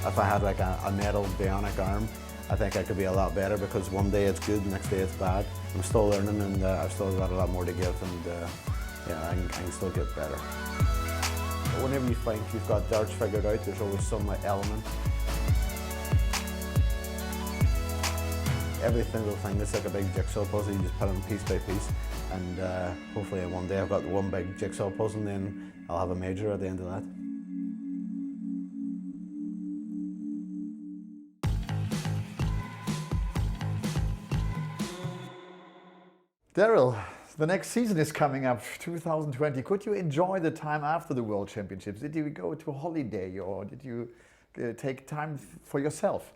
if I had like a metal bionic arm, I think I could be a lot better, because one day it's good, the next day it's bad. I'm still learning, and I've still got a lot more to give, and yeah, I can still get better. But whenever you think you've got darts figured out, there's always some element. Every single thing is like a big jigsaw puzzle. You just put it piece by piece, and hopefully one day I've got one big jigsaw puzzle, and then I'll have a major at the end of that. Daryl, the next season is coming up, 2020. Could you enjoy the time after the World Championships? Did you go to a holiday, or did you take time for yourself?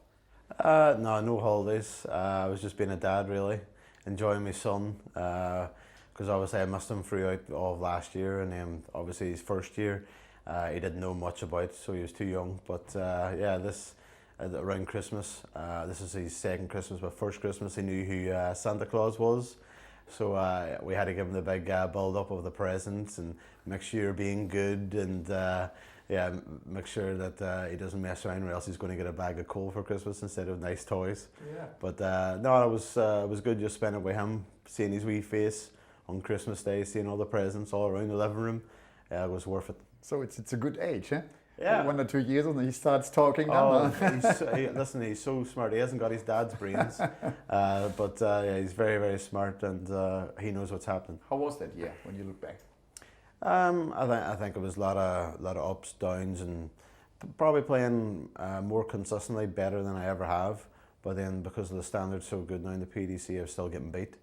No holidays. I was just being a dad, really, enjoying my son, because obviously I missed him throughout all of last year, and then obviously his first year he didn't know much about, so he was too young. But yeah, this around Christmas, this is his second Christmas, but first Christmas he knew who Santa Claus was. So we had to give him the big build-up of the presents, and make sure you're being good, and yeah, make sure that he doesn't mess around, or else he's going to get a bag of coal for Christmas instead of nice toys. Yeah. But no, it was good just spending it with him, seeing his wee face on Christmas Day, seeing all the presents all around the living room. Yeah, it was worth it. So it's a good age, eh? Yeah. 1 or 2 years and he starts talking. Listen, he's so smart. He hasn't got his dad's brains, but yeah, he's very, very smart, and he knows what's happening. How was that year when you look back? I think it was a lot of ups, downs, and probably playing more consistently, better than I ever have. But then because of the standards so good now in the PDC, I'm still getting beat.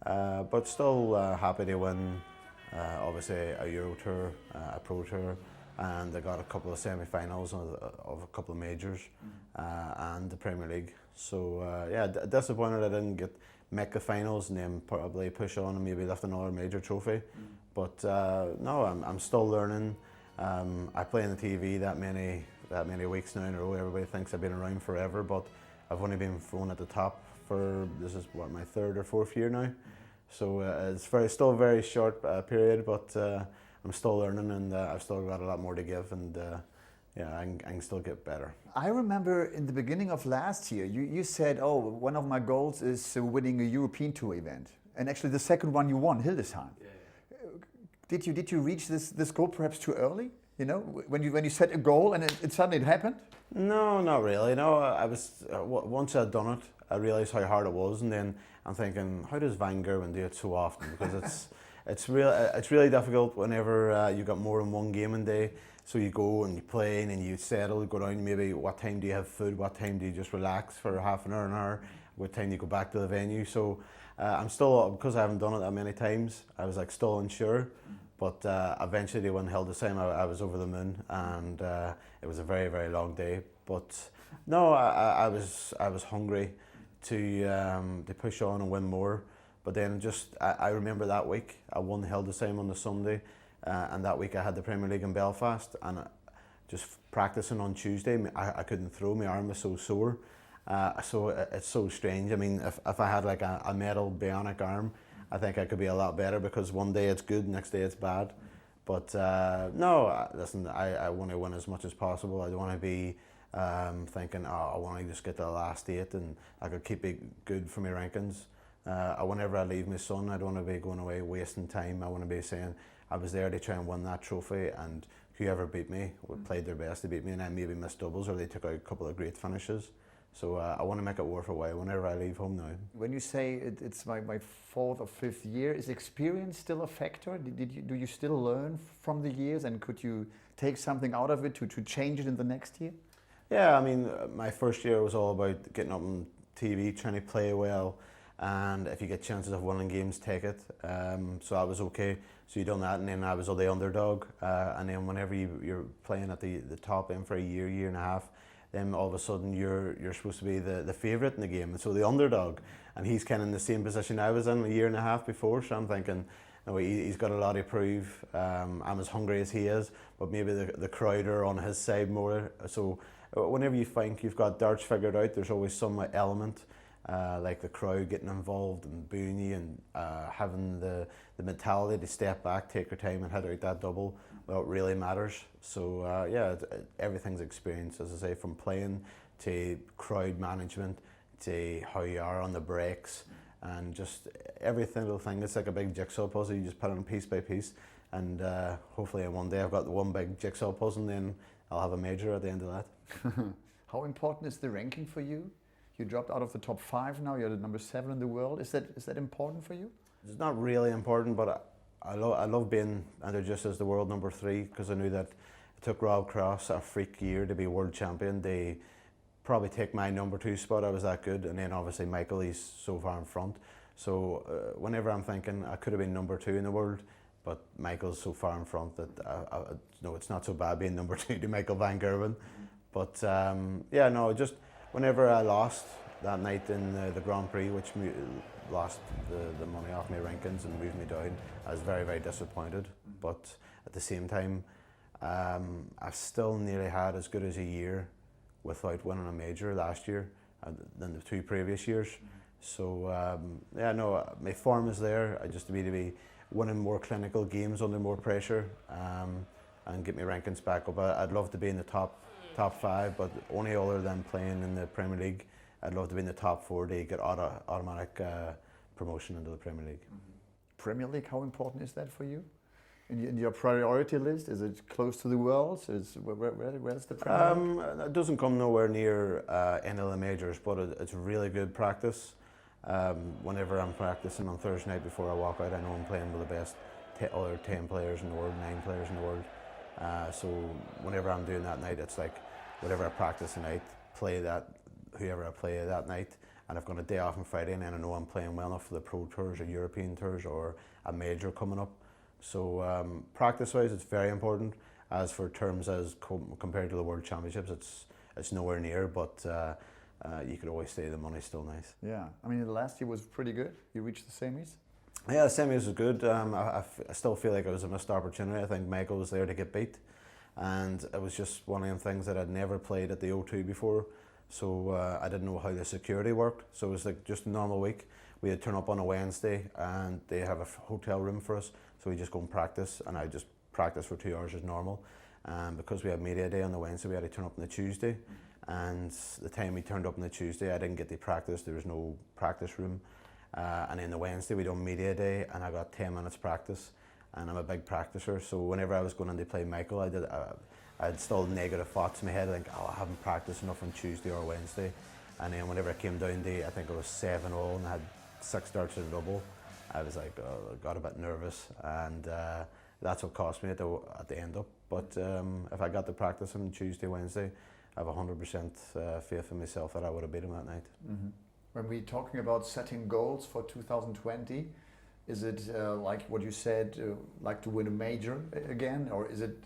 But still happy to win. Obviously a Euro Tour, a Pro Tour, and I got a couple of semi-finals of a couple of majors, and the Premier League. So yeah, disappointed I didn't make the finals, and then probably push on and maybe lift another major trophy. But no, I'm still learning. I play on the TV that many weeks now in a row. Everybody thinks I've been around forever, but I've only been thrown at the top for, this is what, my 3rd or 4th year now. So it's still a very short period, but I'm still learning, and I've still got a lot more to give, and yeah, I can still get better. I remember in the beginning of last year, you said, oh, one of my goals is winning a European Tour event. And actually the second one you won, Hildesheim. Yeah. Did you reach this goal perhaps too early? You know, when you set a goal and it suddenly it happened? No, not really. No, I was once I'd done it, I realised how hard it was, and then I'm thinking, how does Van Gerwen do it so often? Because it's really difficult whenever you've got more than one gaming day. So you go and you play, and then you settle, go down. Maybe what time do you have food? What time do you just relax for half an hour? What time do you go back to the venue? So I'm still, because I haven't done it that many times, I was like still unsure. But eventually when Hildesheim, I was over the moon, and it was a very, very long day. But no, I was hungry to push on and win more. But then I remember that week I won Hildesheim on the Sunday, and that week I had the Premier League in Belfast, and just practicing on Tuesday, I couldn't throw, my arm was so sore. So it's so strange. I mean, if I had like a metal bionic arm, I think I could be a lot better, because one day it's good, next day it's bad. But no, listen, I want to win as much as possible. I don't want to be thinking, oh, I want to just get to the last 8 and I could keep it good for my rankings. Whenever I leave my son, I don't want to be going away wasting time. I want to be saying I was there to try and win that trophy, and whoever beat me played their best to beat me, and I maybe missed doubles, or they took out a couple of great finishes. So I want to make it worth a while whenever I leave home now. When you say it's my 4th or 5th year, is experience still a factor? Do you still learn from the years, and could you take something out of it to change it in the next year? Yeah, I mean, my first year was all about getting up on TV, trying to play well, and if you get chances of winning games, take it. So I was okay. So you done that, and then I was the underdog. And then whenever you're playing at the top end for a year and a half, then all of a sudden you're supposed to be the favourite in the game, and so the underdog. And he's kind of in the same position I was in a year and a half before, so I'm thinking, no, he's got a lot to prove. I'm as hungry as he is, but maybe the crowd are on his side more. So whenever you think you've got darts figured out, there's always some element. like the crowd getting involved and booing you and having the mentality to step back, take your time and hit out that double, well, it really matters. So yeah, everything's experience, as I say, from playing to crowd management to how you are on the breaks and just every single thing. It's like a big jigsaw puzzle. You just put it on piece by piece, and hopefully one day I've got the one big jigsaw puzzle and then I'll have a major at the end of that. How important is the ranking for you? You dropped out of the top 5 now, you're the number 7 in the world. Is that important for you? It's not really important, but I love being introduced as the world number 3 because I knew that it took Rob Cross a freak year to be world champion. They probably take my number 2 spot, I was that good, and then obviously Michael, he's so far in front. So whenever I'm thinking I could have been number 2 in the world, but Michael's so far in front that no, it's not so bad being number 2 to Michael van Gerwen. But yeah, no, just whenever I lost that night in the Grand Prix, which lost the money off my rankings and moved me down, I was very, very disappointed. But at the same time, I've still nearly had as good as a year without winning a major last year than the 2 previous years. So yeah, no, my form is there. I just need to be winning more clinical games under more pressure and get my rankings back up. I'd love to be in the top 5, but only other than playing in the Premier League. I'd love to be in the top 4 to get automatic promotion into the Premier League. Premier League, how important is that for you? In your priority list, is it close to the Worlds? Where's the Premier League? It doesn't come nowhere near any of the majors, but it's really good practice. Whenever I'm practicing on Thursday night before I walk out, I know I'm playing with the best other 10 players in the world, 9 players in the world. So whenever I'm doing that night, it's like whatever I practice tonight, play that, whoever I play that night, and I've got a day off on Friday, and then I know I'm playing well enough for the Pro Tours or European Tours or a major coming up. So practice-wise, it's very important. As for terms as compared to the World Championships, it's nowhere near, but you could always say the money's still nice. Yeah, I mean, the last year was pretty good. You reached the semis? Yeah, the semis was good. I still feel like it was a missed opportunity. I think Michael was there to get beat, and it was just one of them things that I'd never played at the O2 before, so I didn't know how the security worked. So it was like just a normal week. We had turn up on a Wednesday, and they have a hotel room for us, so we just go and practice, and I just practiced for 2 hours as normal. Because we had media day on the Wednesday, we had to turn up on the Tuesday, and the time we turned up on the Tuesday, I didn't get to practice. There was no practice room. And then the Wednesday we done media day, and I got 10 minutes practice, and I'm a big practicer, so whenever I was going in to play Michael, I had still negative thoughts in my head, like, oh, I haven't practiced enough on Tuesday or Wednesday. And then whenever I came down to, I think it was 7-all, and I had 6 darts in a double, I was like, oh, I got a bit nervous, and that's what cost me at the end up. But if I got to practice on Tuesday, Wednesday, I have 100% faith in myself that I would have beat him that night. Mm-hmm. When we're talking about setting goals for 2020, is it like what you said, like to win a major again, or is it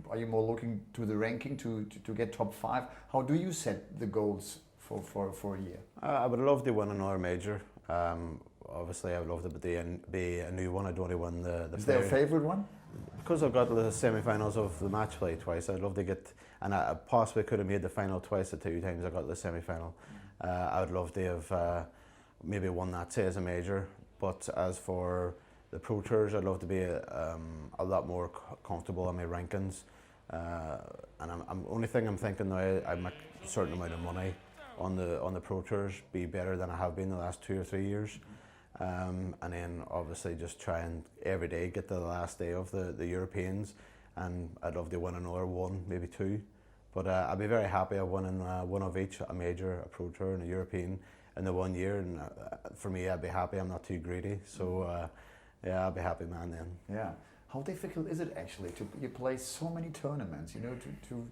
are you more looking to the ranking to get top 5? How do you set the goals for a year? I would love to win another major. Obviously, I would love to be a new one. I don't want to win the. Is there a favourite one? Because I've got the semi-finals of the match play twice, I'd love to get, and I possibly could have made the final twice. The 2 times I got the semi-final. I would love to have maybe won that, say, as a major. But as for the Pro Tours, I'd love to be a lot more comfortable on my rankings. And only thing I'm thinking now, I make a certain amount of money on the Pro Tours, be better than I have been the last 2 or 3 years. And then obviously just try and every day get to the last day of the Europeans, and I'd love to win another 1, maybe 2. But I'd be very happy of winning 1 of each, a major, a Pro Tour and a European in the 1 year, and for me I'd be happy. I'm not too greedy, so yeah, I'll be happy man then. Yeah. How difficult is it actually you play so many tournaments? You know,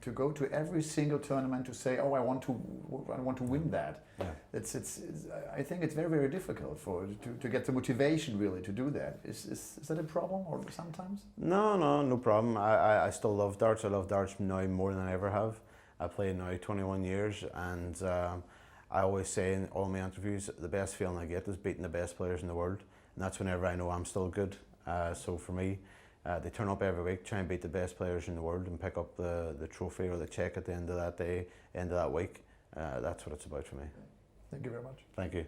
to go to every single tournament to say, oh, I want to win that. Yeah. It's I think it's very, very difficult to get the motivation really to do that. Is that a problem or sometimes? No problem. I still love darts. I love darts now more than I ever have. I play now 21 years, and I always say in all my interviews, the best feeling I get is beating the best players in the world, and that's whenever I know I'm still good. So for me, they turn up every week, try and beat the best players in the world and pick up the trophy or the check at the end of that day, end of that week. That's what it's about for me. Thank you very much. Thank you.